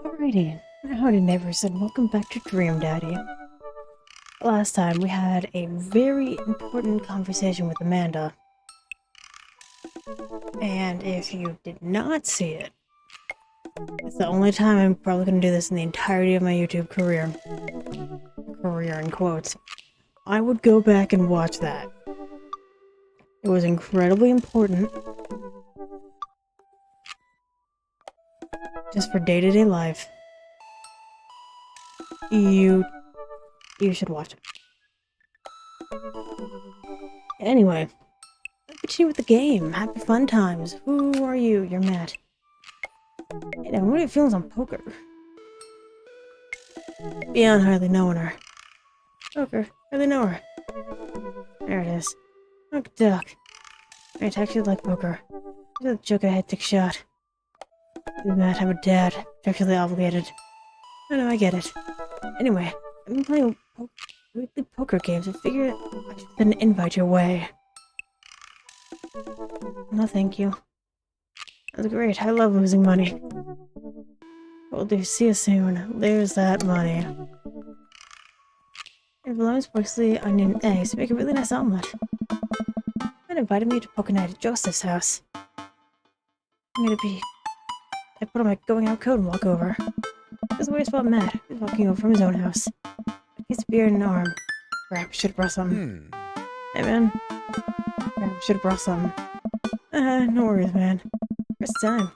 Alrighty, howdy neighbors, and welcome back to Dream Daddy. Last time we had a very important conversation with Amanda. And if you did not see it, it's the only time I'm probably going to do this in the entirety of my YouTube career. Career in quotes. I would go back and watch that. It was incredibly important. Just for day-to-day life. You should watch it. Anyway, let's continue with the game. Happy fun times. Who are you? You're Matt. Hey now, what are your feelings on poker? Beyond hardly knowing her. Poker, hardly know her. There it is. Duck duck. I actually like poker. Just a joke I had to take a shot. Matt, I'm a dad. Sexually obligated. I know, I get it. Anyway, I've been playing weekly poker games. I figured I should send an invite your way. No, thank you. That's great. I love losing money. Will do. See you soon. Lose that money. If lemons, parsley, onion, and eggs make a really nice omelet. Man invited me to poker night at Joseph's house. I put on my going out coat and walk over. There's a weird spot Matt. He's walking over from his own house. He's beer in an arm. Perhaps should have brought some. Hey man. Perhaps should have brought some. No worries, man. First time.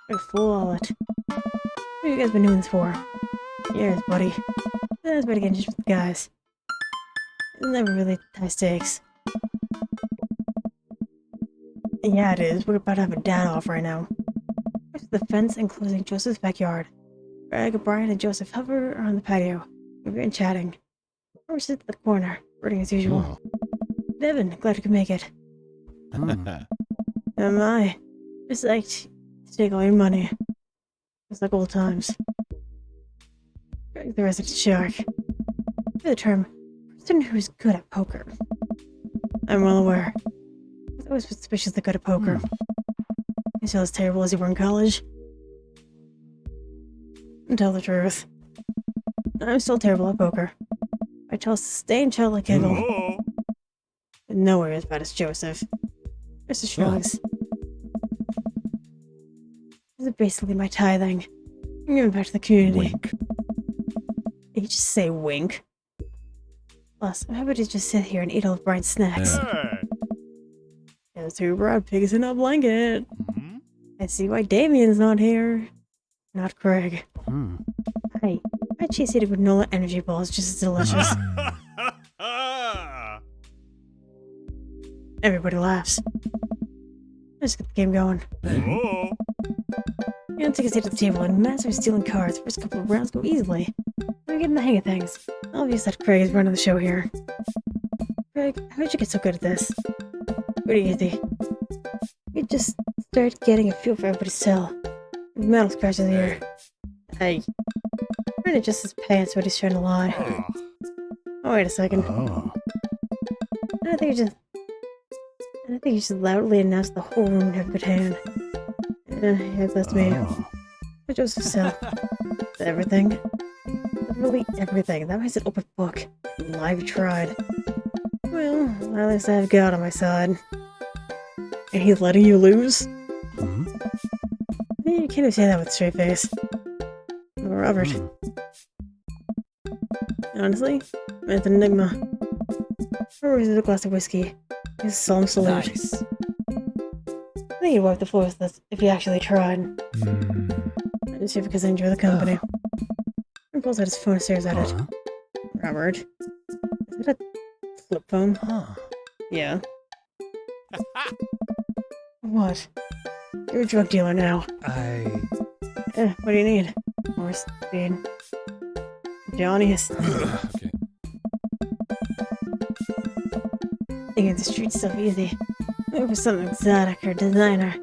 Like a full wallet. What have you guys been doing this for? Years, buddy. It's better getting just with the guys. It's never really high stakes. Yeah, it is. We're about to have a dad off right now. There's the fence enclosing Joseph's backyard. Greg, Brian, and Joseph hover on the patio. We've been chatting. Or sit at the corner, reading as usual. Devin, glad you could make it. Am I? Just like to take all your money. Just like old times. Greg, the resident shark. The term, person who's good at poker. I'm well aware. I was always suspiciously good at poker. You feel as terrible as you were in college? Tell the truth. I'm still terrible at poker. I tell sustained childlike giggle. Nowhere as bad as Joseph. Mr. Shrugs. This is basically my tithing. I'm giving back to the community. Wink. Did you just say wink? Plus, I'm happy to just sit here and eat all of Brian's snacks. Guess who brought pigs in a blanket? I see why Damien's not here. Not Craig. Hey, my cheese-heated granola energy ball is just as delicious. Everybody laughs. Let's get the game going. You take a seat at the table and master stealing cards. First couple of rounds go easily. I'm getting the hang of things. Obvious that Craig is running the show here. Craig, how did you get so good at this? Pretty easy. You just start getting a feel for everybody's tell. Metal scratches the air. Hey. Trying to adjust his pants, but he's trying to lie. Oh, wait a second. I think you just loudly announced the whole room would have a good hand. Yeah, that's me. But Joseph said everything. Literally everything. That was an open book. Live tried. Well, at least I have God on my side. And he's letting you lose? You can't even say that with a straight face. Robert. Honestly, it's an enigma. Or is it a glass of whiskey? It's a solemn salute. Nice. I think he'd wipe the floor with this if he actually tried. Just because I enjoy the company. He pulls out his phone and stares at it. Robert. Is that a flip phone? Yeah. What? You're a drug dealer now. What do you need? More speed. Johnny's. Okay. Thinking the street stuff easy. Maybe for something exotic or designer.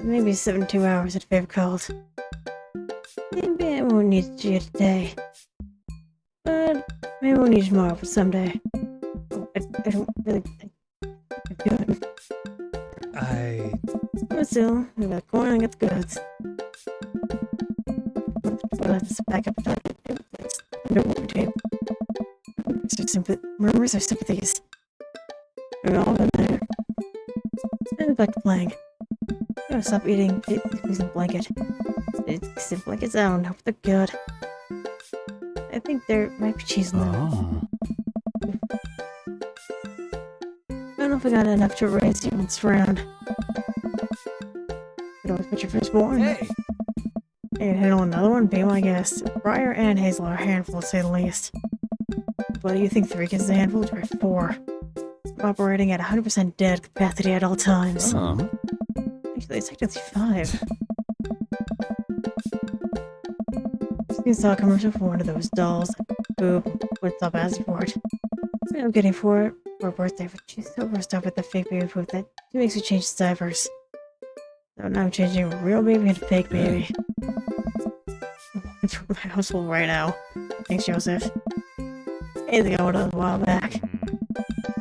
Maybe 72 hours at favorite calls. Maybe I won't need you today. But maybe I won't need you tomorrow, but someday. I don't really think you're good. But still, we got the coin and get the goods. let this back up. No tape. Murmurs or sympathies. We're all in there. And back to playing. I'm gonna stop eating pigs and blanket. Pigs and blankets out. Hope they're good. I think there might be cheese in there. Oh. I don't know if I got enough to raise you this round. Could always put your firstborn. Hey! I can handle another one, be my guest. Briar and Hazel are a handful, to say the least. What do you think 3 kids is a handful? Or 4? I'm operating at 100% dead capacity at all times. Oh. Actually, it's technically 5. I saw a commercial for one of those dolls. Boob would stop asking for it. I'm getting for it for a birthday, but she's so versed up with the fake baby poop that she makes me change diapers. So now I'm changing a real baby into a fake baby. From my household right now. Thanks, Joseph. Anything I would have a while back.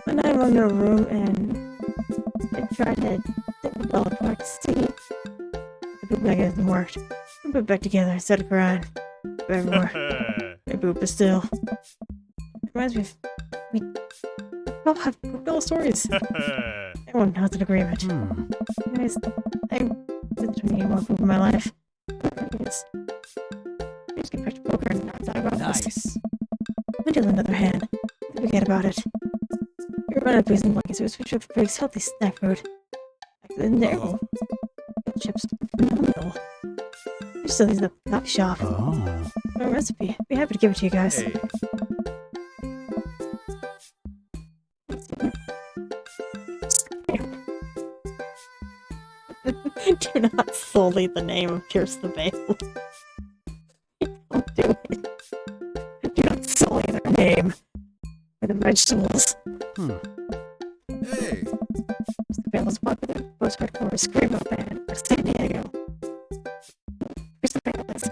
One night I'm in a room and I tried to take the doll apart to see if the poop mechanism worked. I put it back together instead of crying. Everywhere. My poop is still. It reminds me of. We all have poop doll stories. Everyone has an agreement. Guys, I didn't need more poop in my life. Yes. I just get back to poker and not talk about this. Until on the other hand, forget about it. You're running pigs and blankets, so we switch up for pigs' healthy snack food. Actually, there. Chips are phenomenal. There's still these at the coffee shop. Oh. A recipe. Be happy to give it to you guys. Hey. Do not sully the name of Pierce the Veil. Don't do it. Do not sully their name with the vegetables. Hey. Pierce the Veil was popular post-hardcore screamo band out of San Diego. Pierce the Veil is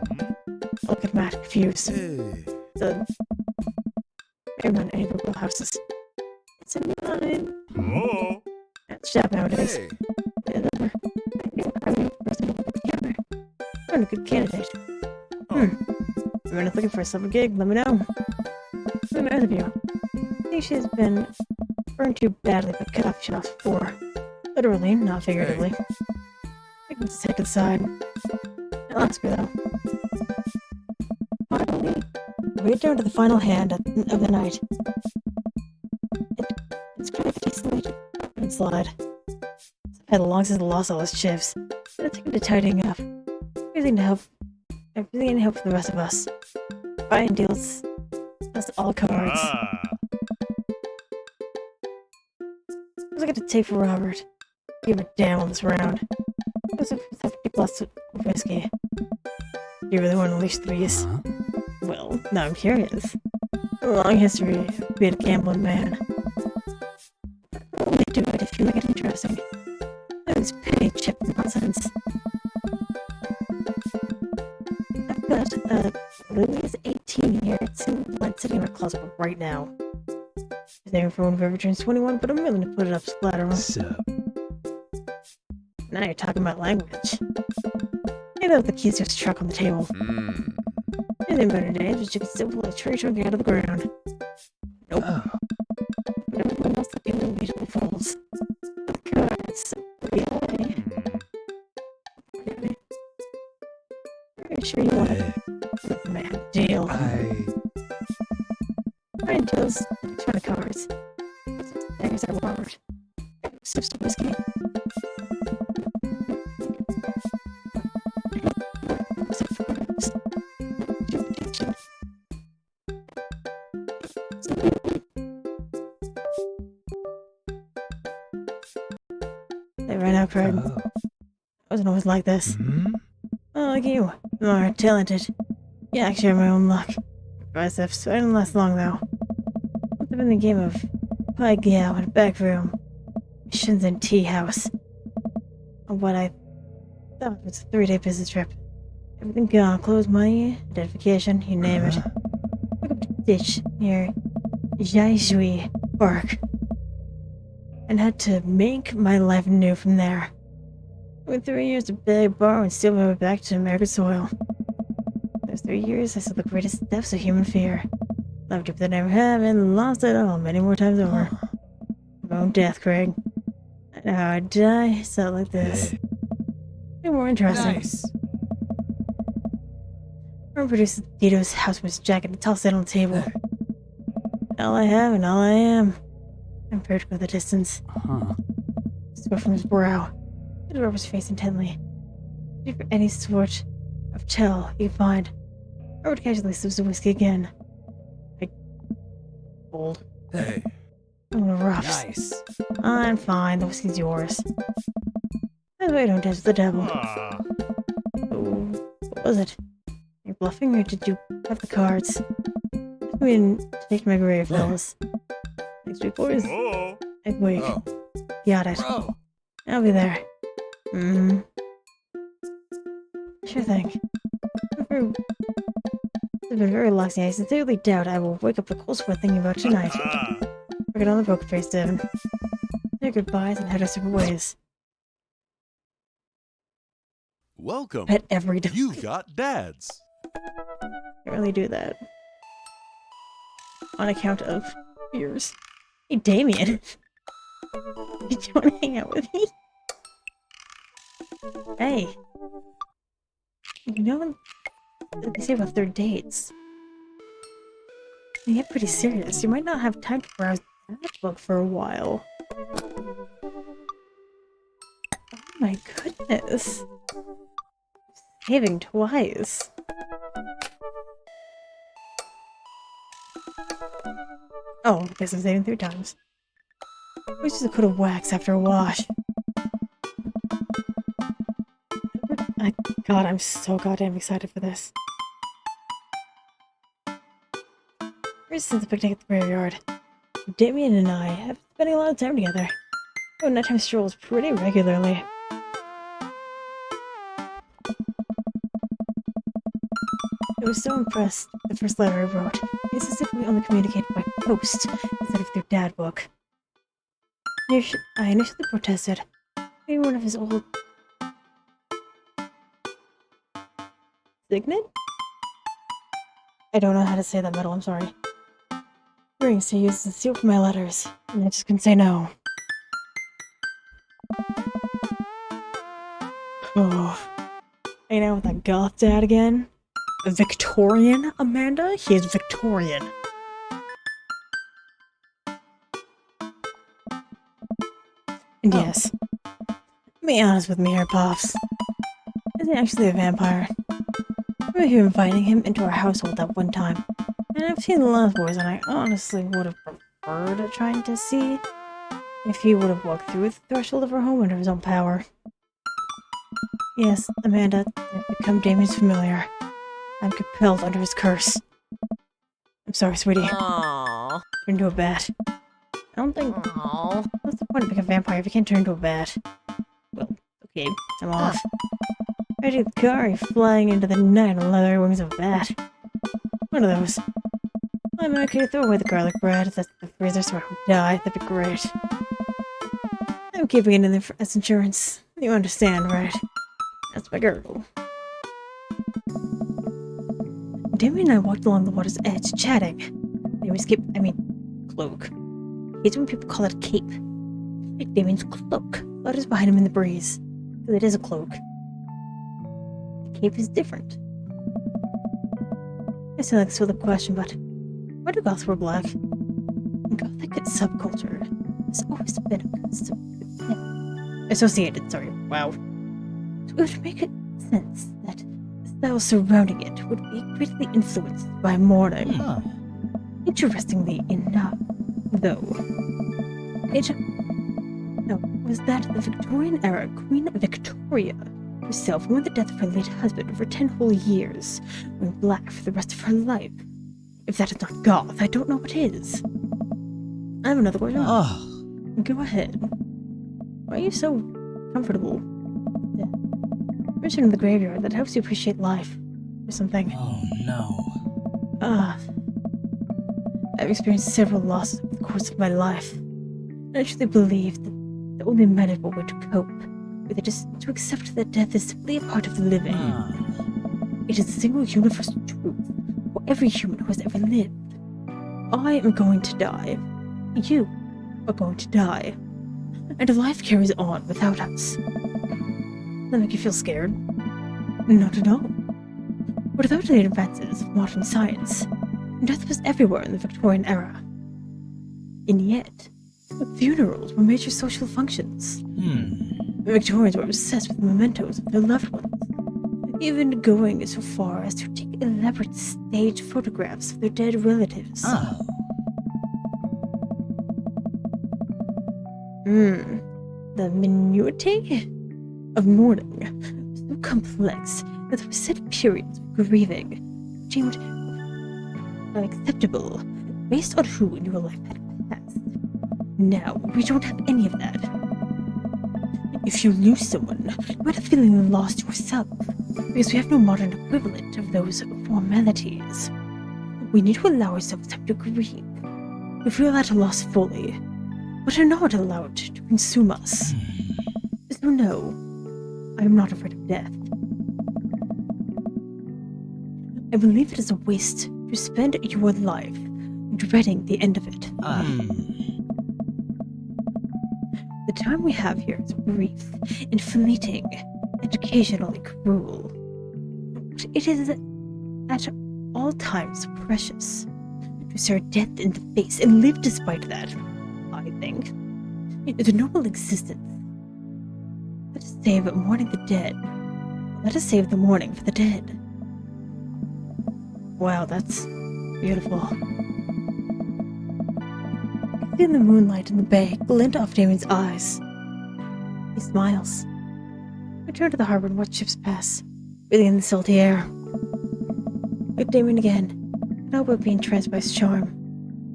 look at Matt confused. Hey. The everyone any Google houses. It's in line. Oh. That's shop nowadays. Hey. I'm a good candidate. If you're looking for a summer gig, let me know. I'm out of you. I think she's been burned too badly by coffee shops before. Literally, not figuratively. I can just head inside. I'll ask her though. Finally, we get down to the final hand of the night. It's kind of decently and slide. I've had long since lost all those chips. It'll take me to tidying up. Everything to help for the rest of us. Buying deals. That's all cards. What's I got to take for Robert? Give a damn on this round. What's a 50 plus whiskey? You really want to unleash threes? Well, now I'm curious. A long history of being a gambling man. I'll only do it if you make it interesting. This penny chip nonsense. I've got Lily's 18 here. It's sitting in my closet right now. She's aiming for when River turns 21, but I'm willing to put it up splatter. Sup? Now you're talking about language. I know the keys to his truck on the table. Anything better days, but you can still pull a tree trunk out of the ground. Nope. But everyone else that immediately falls. Cards. Really? Are you sure you want it? Man, deal. Fine deals. Thanks for the cards. There's our Robert. Sips of whiskey. Hey, right now, Craig. I wasn't always like this. Oh, like you. You are talented. You actually have my own luck. Biceps. I didn't last long, though. I've been in the game of pie gal in a back room. Missions in tea house. On what I thought was a 3-day business trip. Everything gone. Clothes, money, identification, you name it. Took up the ditch near Jaishui Park. And had to make my life new from there. With 3 years to beg, borrow, and steal my way back to American soil. There's 3 years, I saw the greatest depths of human fear. Loved deeper than I ever have, and lost it all many more times over. My own death, Craig. And how I die, so like this. Be more interesting. Nice. I produced Tito's housemate's jacket and tossed it on the table. All I have and all I am. I'm prepared to go the distance. Sweat from his brow. He rubbed his face intently. Looking for any sort of tell he could find. Robert casually sips the whiskey again. Bold. Hey. I'm gonna rough. Nice. I'm fine, the whiskey's yours. That's why I don't dance with the devil. Oh, what was it? Are you bluffing or did you have the cards? I mean, take my grave, fellas. Next week, boys. Next week. Oh. Got it. Bro. I'll be there. Mm-hmm. Sure thing. It's been very relaxing. I sincerely doubt I will wake up the cold sweat thinking about tonight. Forget on the poker face, Devin. Say goodbyes and head our separate ways. Welcome. Pet every day. You got dads. Can't really do that. On account of fears. Hey, Damien. Did you want to hang out with me? Hey. You know what they say about third dates? They get pretty serious. You might not have time to browse that book for a while. Oh my goodness. Saving twice. Oh, I guess I'm saving 3 times. Which is a coat of wax after a wash. God, I'm so goddamn excited for this. Ever since the picnic at the graveyard, Damien and I have been spending a lot of time together. We go nighttime strolls pretty regularly. I was so impressed with the first letter I wrote. He insisted we only communicate by post instead of through dad book. I initially protested. Maybe one of his old signet? I don't know how to say that metal, I'm sorry. Rings to use as a seal for my letters, and I just couldn't say no. Oh. Hanging out with that goth dad again? Victorian, Amanda? He is Victorian. And yes, be honest with me here, Pops. Is he actually a vampire? We've been inviting him into our household that one time. And I've seen the last boys, and I honestly would have preferred trying to see if he would have walked through the threshold of our home under his own power. Yes, Amanda, I've become Damien's familiar. I'm compelled under his curse. I'm sorry, sweetie. Aww. Turn into a bat. I don't think... Aww. What's the point of being a vampire if you can't turn into a bat? Well, okay, I'm off. I do the car, flying into the night on leather wings of a bat. One of those. I'm okay, throw away the garlic bread. That's the freezer so I don't die. That'd be great. I'm keeping it in there as insurance. You understand, right? That's my girl. Damien and I walked along the water's edge, chatting. Cloak. Hates when people call it a cape. Damien's cloak flutters behind him in the breeze. Because it is a cloak. The cape is different. I sound like a silly question, but why do goths wear black? Gothic subculture has always been associated, wow. So it would make sense that the style surrounding it would be greatly influenced by mourning. Interestingly enough, though, was that the Victorian era Queen Victoria herself mourned the death of her late husband for 10 whole years, wearing black for the rest of her life. If that is not goth, I don't know what is. I have another question. Go ahead. Why are you so comfortable? Return to the graveyard, that helps you appreciate life. Or something. Oh no. I've experienced several losses over the course of my life. And I truly believe that the only manageable way to cope with it is to accept that death is simply a part of the living. It is a single universal truth for every human who has ever lived. I am going to die. You are going to die. And life carries on without us. That make you feel scared? Not at all. Without the advances of modern science, death was everywhere in the Victorian era. And yet, funerals were major social functions. The Victorians were obsessed with mementos of their loved ones, even going so far as to take elaborate stage photographs of their dead relatives. Oh. The minutiae of mourning was so complex that there were set periods of grieving deemed unacceptable based on who in your life had passed. Now, we don't have any of that. If you lose someone, you might have feeling lost yourself, because we have no modern equivalent of those formalities. We need to allow ourselves time to grieve, to feel that loss fully, but to not allow it to consume us. So no, I am not afraid of death. I believe it is a waste to spend your life dreading the end of it. The time we have here is brief and fleeting and occasionally cruel. But it is at all times precious to stare death in the face and live despite that, I think. It's a noble existence. Let us save mourning the dead. Let us save the mourning for the dead. Wow, that's beautiful. I see the moonlight in the bay glint off Damien's eyes. He smiles. I turn to the harbor and watch ships pass, breathing in the salty air. Look at Damien again, and hope about being entranced by his charm,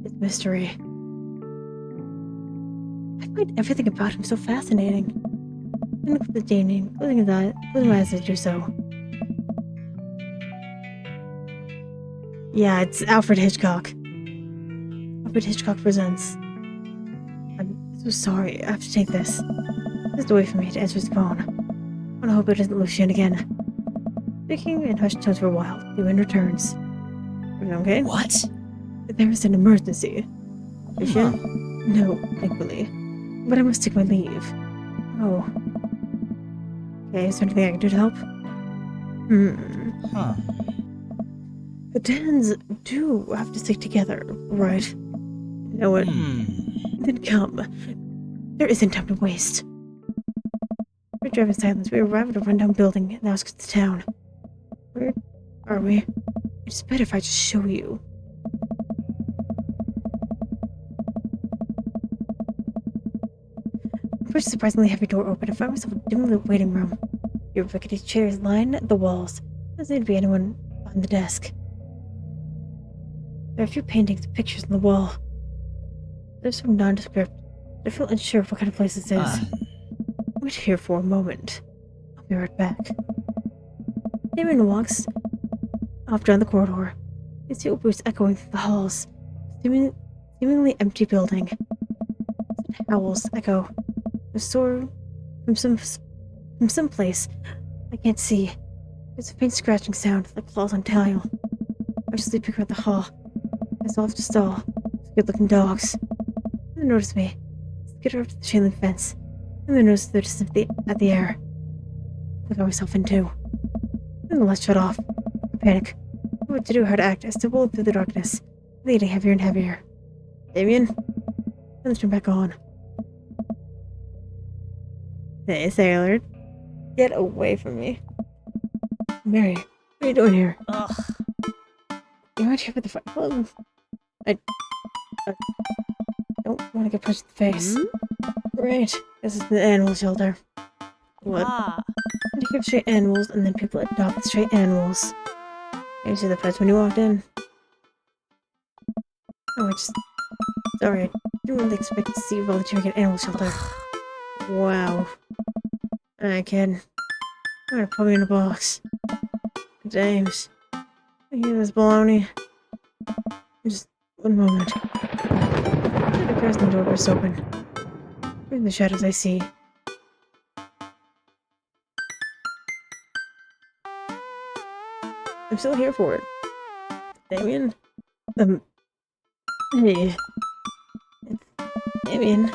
his mystery. I find everything about him so fascinating. I look at Damien, closing my eyes as I do so. Yeah, it's Alfred Hitchcock. Alfred Hitchcock presents. I'm so sorry, I have to take this. Just away from me to answer his phone. I want to hope it isn't Lucien again. Speaking in hushed tones for a while, Damien returns. Everything okay? What? There is an emergency. Lucien? No, thankfully. But I must take my leave. Oh. Okay, is there anything I can do to help? The Dans do have to stick together, right? You know what? Then come. There isn't time to waste. We drive in silence. We arrive at a rundown building in the outskirts of town. Where are we? It's better if I just show you. I push a surprisingly heavy door open and find myself in a dimly lit waiting room. Your rickety chairs line the walls. There doesn't need to be anyone behind the desk. There are a few paintings and pictures on the wall. They're so nondescript. I feel unsure of what kind of place this is. Wait here for a moment. I'll be right back. Damien walks off down the corridor. His steel boots echoing through the halls. Seemingly empty building. Howls echo. The sword from some place I can't see. There's a faint scratching sound like claws on tile. I just leave picker at the hall. I saw off to stall. Good-looking dogs. They notice me. Skitter up to the chain link fence. And they notice they're just at the air. I got myself in too. Then the lights shut off. I panic. I don't know what to do, how to act. I stumble through the darkness, getting heavier and heavier. Damien? Then turn back on. Hey, sailor. Get away from me. Mary, what are you doing here? You aren't here for the fight. Well, I don't want to get punched in the face. Great. This is the animal shelter. What? You give stray animals, and then people adopt stray animals. You see the pets when you walked in? Oh, sorry, I didn't really expect to see you volunteering at an animal shelter. Wow. Alright, kid. I'm gonna put me in a box. James. I hear this baloney. Just one moment. The doors and the door burst open. In the shadows I see. I'm still here for it. Damien? Hey. It's Damien.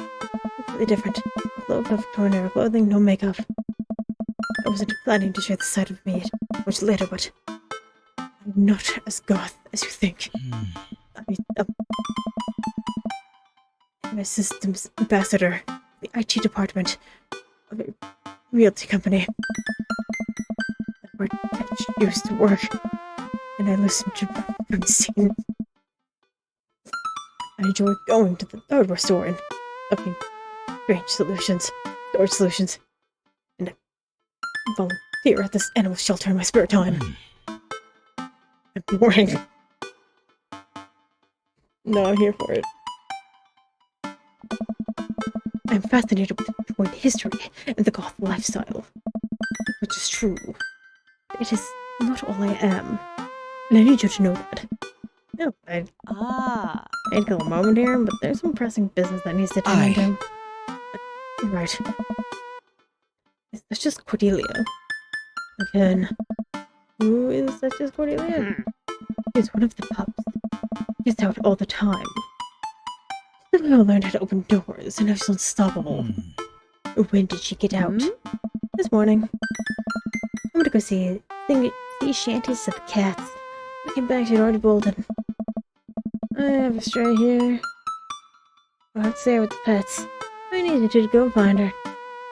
Completely different. Low cut Victorian era clothing, no makeup. I wasn't planning to share the side of me much later, but I'm not as goth as you think. I'm a systems ambassador, the IT department of a realty company. Where I used to work, and I listened to Bernstein. I enjoy going to the hardware store and looking strange storage solutions, and I volunteer at this animal shelter in my spare time. I'm boring. No, I'm here for it. I'm fascinated with the point history and the goth lifestyle, which is true. It is not all I am, and I need you to know that. No, I'd kill a moment here, but there's some pressing business that needs to tend to. Right. That's just Cordelia. Again. Who is that just Cordelia? She's one of the pups. She's out all the time. Somehow learned how to open doors, and now she's unstoppable. When did she get out? This morning. I'm gonna go see shanties to the cats. Looking back, she'd already bolted. I have a stray here. I'll have to stay with the pets. I needed you to go find her.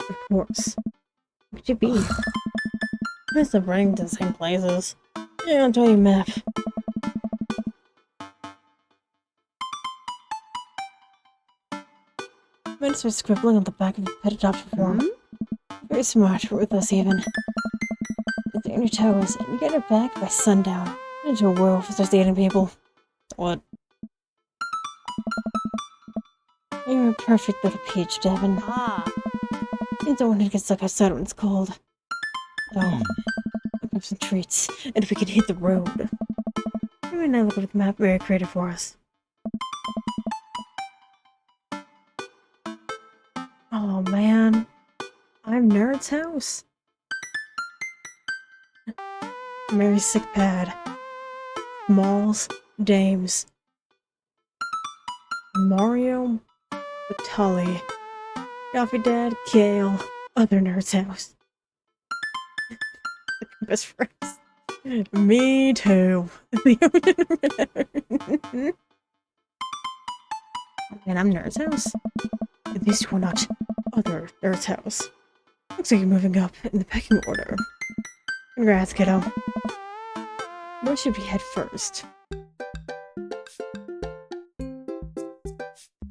Of course. Where could you be? I must have running to the same places. Yeah, I'll draw you a map. I'm gonna start scribbling on the back of the pet adoption form. Very smart, ruthless even. It's on your toes, and you get her back by sundown. Into a world for just eating people. What? You're a perfect little peach, Devin. You don't want to get stuck outside when it's cold. Oh, I'll grab some treats, and if we could hit the road. Maybe and I look over the map Mary created for us. Oh man, I'm Nerd's house. Mary's sick pad. Malls, dames. Mario, Batali, Coffee Dad, Kale, other Nerd's house. Best friends. Me too. And I'm Nerd's house. At least we're not other Nerd's house. Looks like you're moving up in the pecking order. Congrats, kiddo. Where should we head first?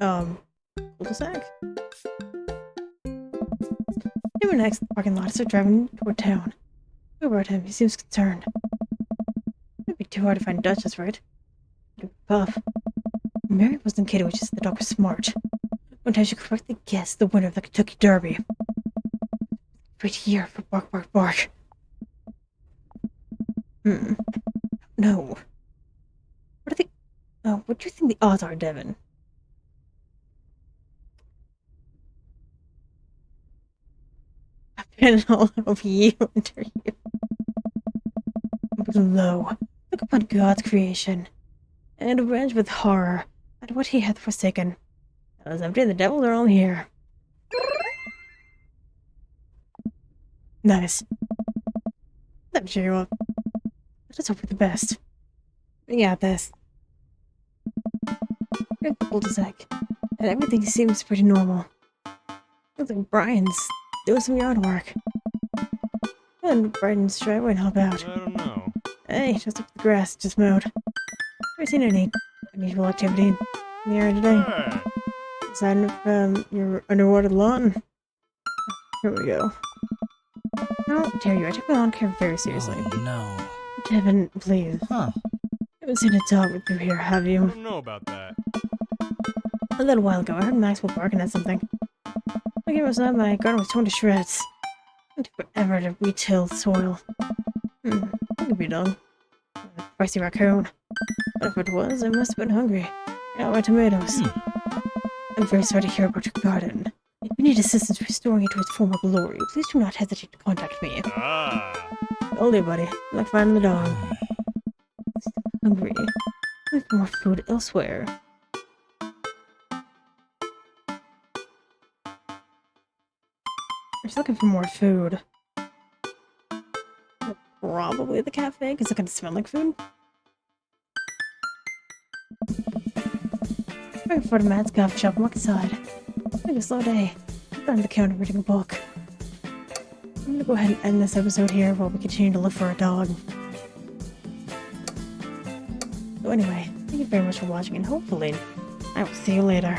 Cul-de-sac? He went next to the parking lot as they're driving toward town. Who about him? He seems concerned. It'd be too hard to find Duchess, right? Puff. Mary wasn't kidding when she said the dog was smart. One time she correctly guessed the winner of the Kentucky Derby. Right here for bark, bark, bark. No. What do you think the odds are, Devin? I've been all over you under you. Below, look upon God's creation, and avenge with horror at what he hath forsaken. As empty and the devils are all here. Nice. Let me cheer you up. Let us hope for the best. We got this. We're at the cul-de-sac, and everything seems pretty normal. Looks like Brian's doing some yard work. And Brian's driveway and help out. I don't know. Hey, just up the grass, just mowed. Ever seen any unusual activity in the area today? Hey. Aside from your underwater lawn? Here we go. No, I tell you, I take my lawn care very seriously. Oh, no. Devin, please. Huh. Haven't seen a dog with you here, have I you? don't know about that. A little while ago, I heard Maxwell barking at something. I came outside, my garden was torn to shreds. It took forever to retill the soil. It could be a dog. A feisty raccoon. But if it was, it must have been hungry. Got my tomatoes. I'm very sorry to hear about your garden. If you need assistance restoring it to its former glory, please do not hesitate to contact me. Ah. Older buddy, like finding the dog. hungry. Looking for more food elsewhere. I'm just looking for more food. Probably the cafe, because it can smell like food. Looking for the Matt's coffee shop and walk inside. Having a slow day. I'm on the counter reading a book. I'm gonna go ahead and end this episode here while we continue to look for a dog. So anyway, thank you very much for watching, and hopefully I will see you later.